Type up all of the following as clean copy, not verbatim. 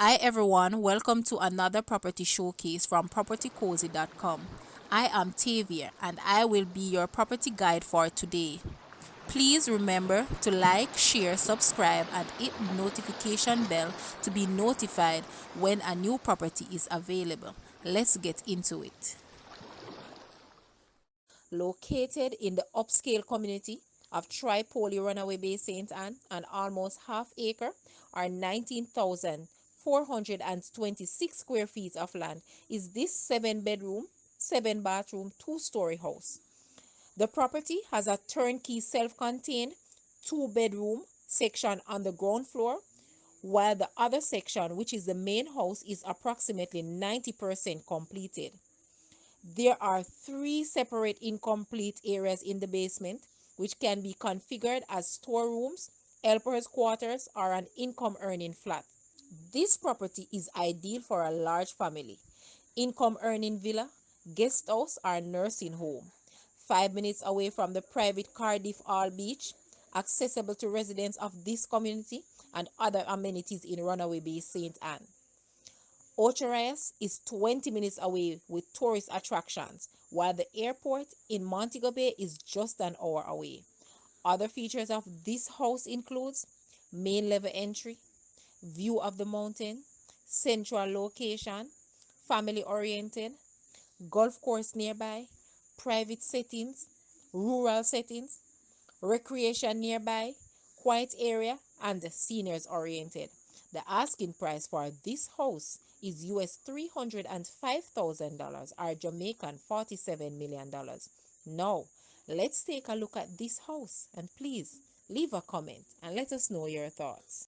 Hi everyone, welcome to another property showcase from propertycozy.com. I am Tavia and I will be your property guide for today. Please remember to like, share, subscribe and hit the notification bell to be notified when a new property is available. Let's get into it. Located in the upscale community of Tripoli, Runaway Bay, St. Anne, an almost half acre or 19,426 square feet of land is this 7 bedroom, 7 bathroom, 2-story house. The property has a turnkey self-contained 2 bedroom section on the ground floor, while the other section, which is the main house, is approximately 90% completed. There are 3 separate incomplete areas in the basement, which can be configured as storerooms, helpers' quarters, or an income earning flat. This property is ideal for a large family, income earning villa, guest house, or nursing home. 5 minutes away from the private Cardiff All Beach, accessible to residents of this community and other amenities in Runaway Bay, St. Anne. Ocharias is 20 minutes away with tourist attractions, while the airport in Montego Bay is just an hour away. Other features of this house includes main level entry, view of the mountain, central location, family oriented, golf course nearby, private settings, rural settings, recreation nearby, quiet area, and seniors oriented. The asking price for this house is US $305,000 or Jamaican $47 million. Now, let's take a look at this house and please leave a comment and let us know your thoughts.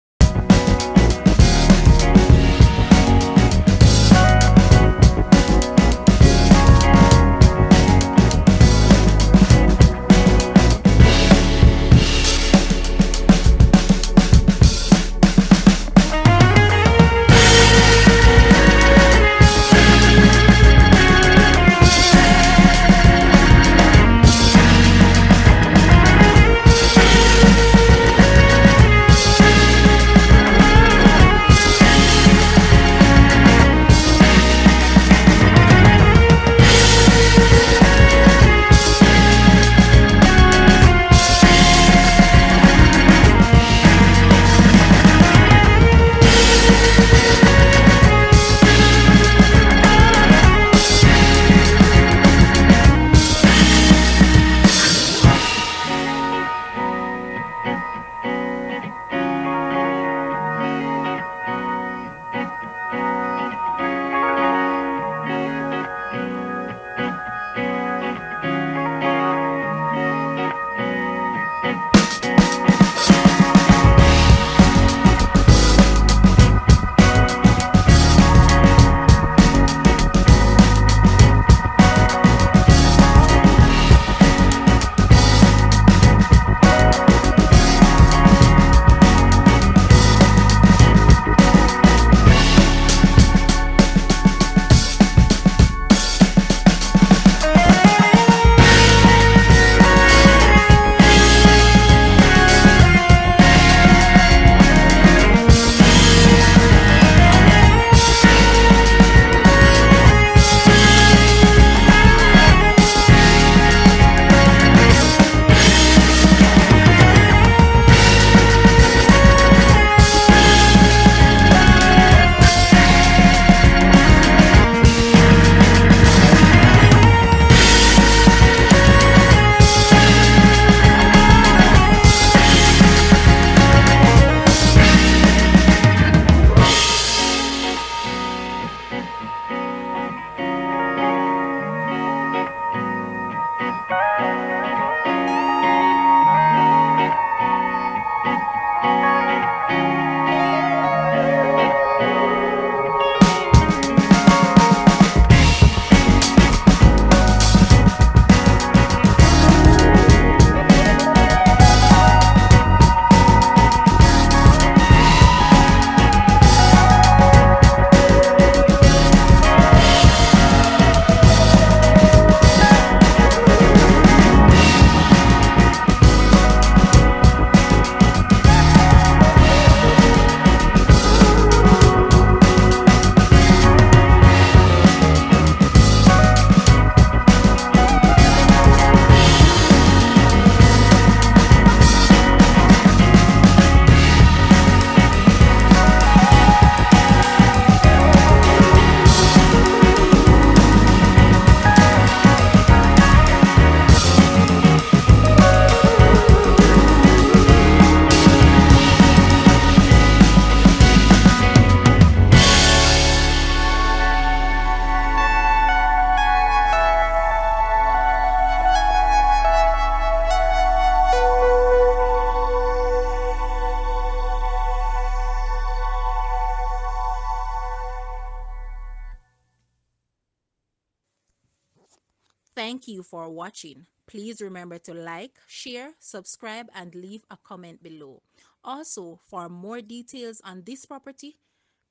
Thank you for watching. Please remember to like, share, subscribe, and leave a comment below. Also, for more details on this property,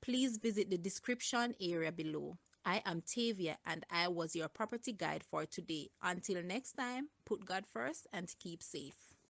please visit the description area below. I am Tavia and I was your property guide for today. Until next time, put God first and keep safe.